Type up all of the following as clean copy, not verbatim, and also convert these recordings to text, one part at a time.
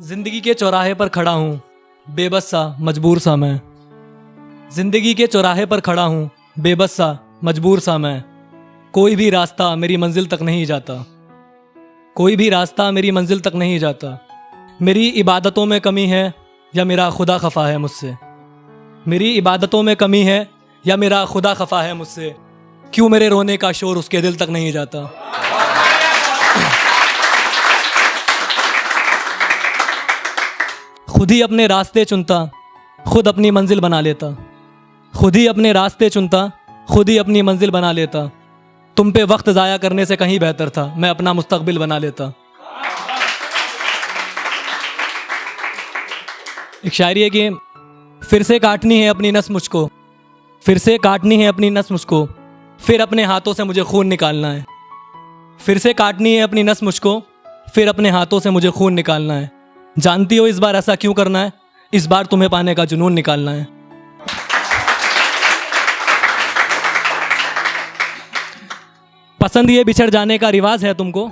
जिंदगी के चौराहे पर खड़ा हूँ, बेबस सा मजबूर सा मैं। जिंदगी के चौराहे पर खड़ा हूँ, बेबस सा मजबूर सा मैं। कोई भी रास्ता मेरी मंजिल तक नहीं जाता, कोई भी रास्ता मेरी मंजिल तक नहीं जाता। मेरी इबादतों में कमी है या मेरा खुदा खफा है मुझसे। मेरी इबादतों में कमी है या मेरा खुदा खफा है मुझसे। क्यों मेरे रोने का शोर उसके दिल तक नहीं जाता। खुद ही अपने रास्ते चुनता, खुद अपनी मंजिल बना लेता। खुद ही अपने रास्ते चुनता, खुद ही अपनी मंजिल बना लेता। तुम पे वक्त ज़ाया करने से कहीं बेहतर था मैं अपना मुस्तकबिल बना लेता। एक शायरी है कि फिर से काटनी है अपनी नस मुझको, फिर से काटनी है अपनी नस मुझको, फिर अपने हाथों से मुझे खून निकालना है। फिर से काटनी है अपनी नस मुझको, फिर अपने हाथों से मुझे खून निकालना है। जानती हो इस बार ऐसा क्यों करना है? इस बार तुम्हें पाने का जुनून निकालना है। पसंद ये बिछड़ जाने का रिवाज है तुमको,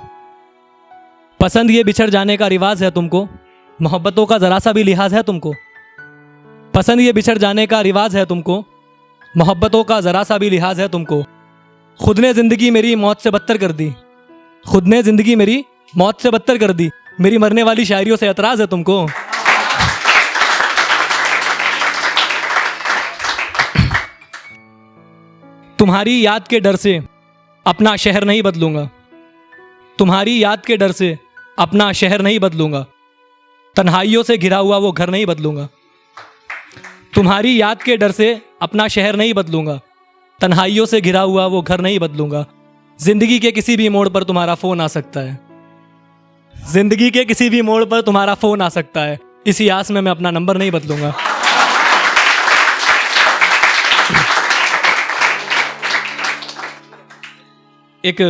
पसंद ये बिछड़ जाने का रिवाज है तुमको। मोहब्बतों का जरा सा भी लिहाज है तुमको। पसंद ये बिछड़ जाने का रिवाज है तुमको, मोहब्बतों का जरा सा भी लिहाज है तुमको। खुद ने जिंदगी मेरी मौत से बदतर कर दी, खुद ने जिंदगी मेरी मौत से बदतर कर दी। मेरी मरने वाली शायरियों से एतराज है तुमको। तुम्हारी याद के डर से अपना शहर नहीं बदलूंगा, तुम्हारी याद के डर से अपना शहर नहीं बदलूंगा। तन्हाइयों से घिरा हुआ वो घर नहीं बदलूंगा। तुम्हारी याद के डर से अपना शहर नहीं बदलूंगा, तन्हाइयों से घिरा हुआ वो घर नहीं बदलूंगा। जिंदगी के किसी भी मोड़ पर तुम्हारा फोन आ सकता है, जिंदगी के किसी भी मोड़ पर तुम्हारा फोन आ सकता है। इसी आस में मैं अपना नंबर नहीं बदलूंगा। एक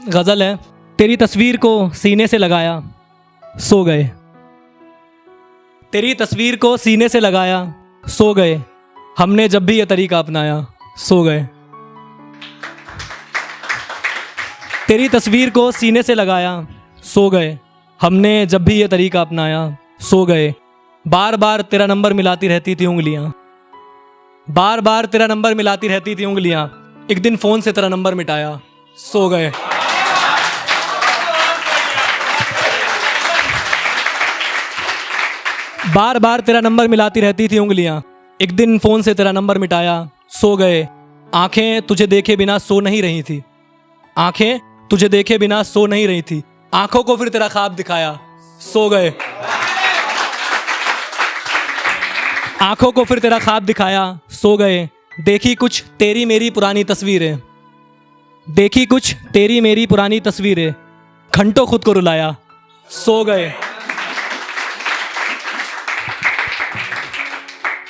गजल है, तेरी तस्वीर को सीने से लगाया सो गए, तेरी तस्वीर को सीने से लगाया सो गए। हमने जब भी ये तरीका अपनाया सो गए। तेरी तस्वीर को सीने से लगाया सो गए, हमने जब भी ये तरीका अपनाया सो गए। बार बार तेरा नंबर मिलाती रहती थी उंगलियां, बार बार तेरा नंबर मिलाती रहती थी उंगलियां। एक दिन फोन से तेरा नंबर मिटाया सो गए। बार बार तेरा नंबर मिलाती रहती थी उंगलियां, एक दिन फोन से तेरा नंबर मिटाया सो गए। आंखें तुझे देखे बिना सो नहीं रही थी, आंखें तुझे देखे बिना सो नहीं रही थी। आंखों को फिर तेरा ख्वाब दिखाया सो गए, आंखों को फिर तेरा ख्वाब दिखाया सो गए। देखी कुछ तेरी मेरी पुरानी तस्वीरें, देखी कुछ तेरी मेरी पुरानी तस्वीरें, घंटों खुद को रुलाया सो गए।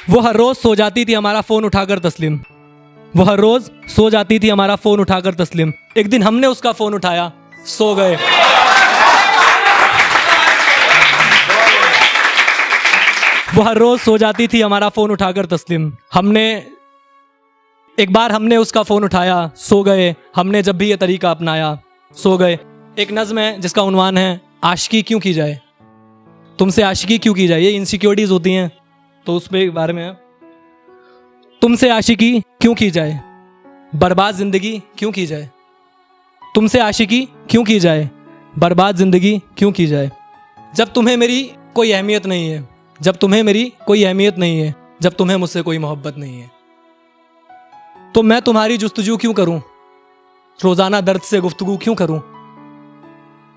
वो हर रोज सो जाती थी हमारा फोन उठाकर तस्लीम, वो हर रोज सो जाती थी हमारा फोन उठाकर तस्लीम। एक दिन हमने उसका फोन उठाया सो गए। वो हर रोज सो जाती थी हमारा फोन उठाकर तस्लीम। एक बार हमने उसका फोन उठाया सो गए। हमने जब भी ये तरीका अपनाया सो गए। एक नज्म है जिसका उन्वान है आशिकी क्यों की जाए, तुमसे आशिकी क्यों की जाए। ये इनसिक्योरिटीज होती हैं तो उस पे बारे में है। तुमसे आशिकी क्यों की जाए, बर्बाद जिंदगी क्यों की जाए। तुमसे आशिकी क्यों की जाए, बर्बाद जिंदगी क्यों की जाए। जब तुम्हें मेरी कोई अहमियत नहीं है, जब तुम्हें मेरी कोई अहमियत नहीं है, जब तुम्हें मुझसे कोई मोहब्बत नहीं है, तो मैं तुम्हारी जुस्तजू क्यों करूं, रोजाना दर्द से गुफ्तगू क्यों करूं।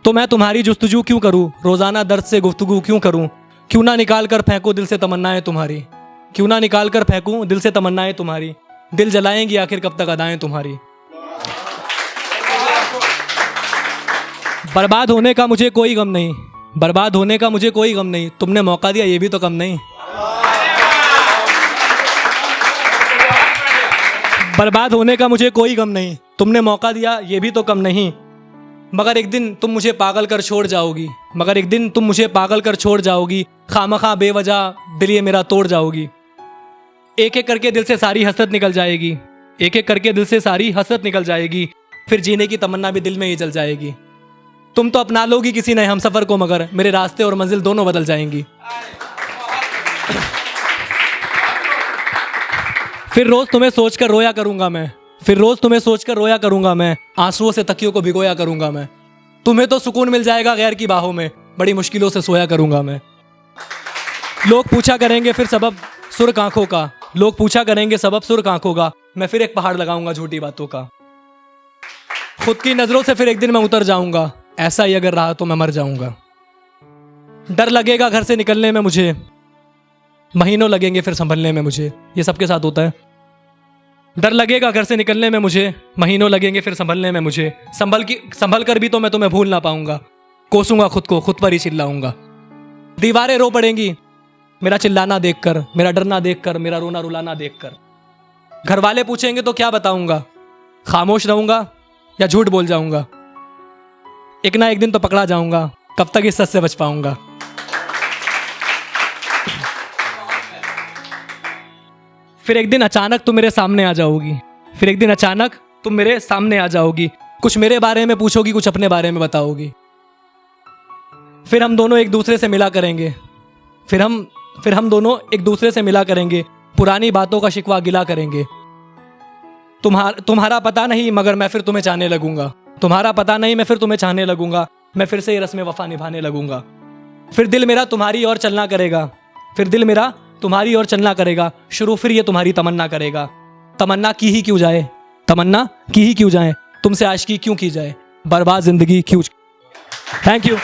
तो मैं तुम्हारी जुस्तजू क्यों करूं, रोजाना दर्द से गुफ्तगू क्यों करूं। क्यों ना निकाल कर फेंकूं दिल से तमन्नाएं तुम्हारी, क्यों ना निकाल कर फेंकूं दिल से तमन्नाएं तुम्हारी। दिल जलाएंगी आखिर कब तक अदाएं तुम्हारी। बर्बाद होने का मुझे कोई गम नहीं, बर्बाद होने का मुझे कोई गम नहीं। तुमने मौका दिया ये भी तो कम नहीं। बर्बाद होने का मुझे कोई गम नहीं, तुमने मौका दिया ये भी तो कम नहीं। मगर एक दिन तुम मुझे पागल कर छोड़ जाओगी, मगर एक दिन तुम मुझे पागल कर छोड़ जाओगी। खामखा बेवजह दिल ये मेरा तोड़ जाओगी। एक एक करके दिल से सारी हसरत निकल जाएगी, एक एक करके दिल से सारी हसरत निकल जाएगी। फिर जीने की तमन्ना भी दिल में ही जल जाएगी। तुम तो अपना लोगी किसी नए हम सफर को, मगर मेरे रास्ते और मंजिल दोनों बदल जाएंगी। फिर रोज तुम्हें सोचकर रोया करूंगा मैं, फिर रोज तुम्हें सोचकर रोया करूंगा मैं, आंसुओं से तकियों को भिगोया करूंगा मैं। तुम्हें तो सुकून मिल जाएगा गैर की बाहों में, बड़ी मुश्किलों से सोया करूंगा मैं। लोग पूछा करेंगे फिर सबब सुर्ख आंखों का, लोग पूछा करेंगे सबब सुर्ख आंखों का, मैं फिर एक पहाड़ लगाऊंगा झूठी बातों का। खुद की नजरों से फिर एक दिन मैं उतर जाऊंगा, ऐसा ही अगर रहा तो मैं मर जाऊंगा। डर लगेगा घर से निकलने में मुझे, महीनों लगेंगे फिर संभलने में मुझे। ये सबके साथ होता है। डर लगेगा घर से निकलने में मुझे, महीनों लगेंगे फिर संभलने में मुझे। संभल कर भी तो मैं तुम्हें भूल ना पाऊंगा, कोसूंगा खुद को, खुद पर ही चिल्लाऊंगा। दीवारें रो पड़ेंगी मेरा चिल्लाना देखकर, मेरा डरना देखकर, मेरा रोना रुलाना देखकर। घर वाले पूछेंगे तो क्या बताऊंगा, खामोश रहूंगा या झूठ बोल जाऊंगा। एक ना एक दिन तो पकड़ा जाऊंगा, कब तक इस सच से बच पाऊंगा। फिर एक दिन अचानक तुम मेरे सामने आ जाओगी, फिर एक दिन अचानक तुम मेरे सामने आ जाओगी। कुछ मेरे बारे में पूछोगी, कुछ अपने बारे में बताओगी। फिर हम दोनों एक दूसरे से मिला करेंगे, फिर हम दोनों एक दूसरे से मिला करेंगे, पुरानी बातों का शिकवा गिला करेंगे। तुम्हारा पता नहीं मगर मैं फिर तुम्हें चाहने लगूंगा, तुम्हारा पता नहीं मैं फिर तुम्हें चाहने लगूंगा। मैं फिर से ये रस्म वफा निभाने लगूंगा। फिर दिल मेरा तुम्हारी ओर चलना करेगा, फिर दिल मेरा तुम्हारी ओर चलना करेगा। शुरू फिर ये तुम्हारी तमन्ना करेगा, तमन्ना की ही क्यों जाए, तमन्ना की ही क्यों जाए, तुमसे आशिकी क्यों की जाए, बर्बाद जिंदगी क्यों। Thank you.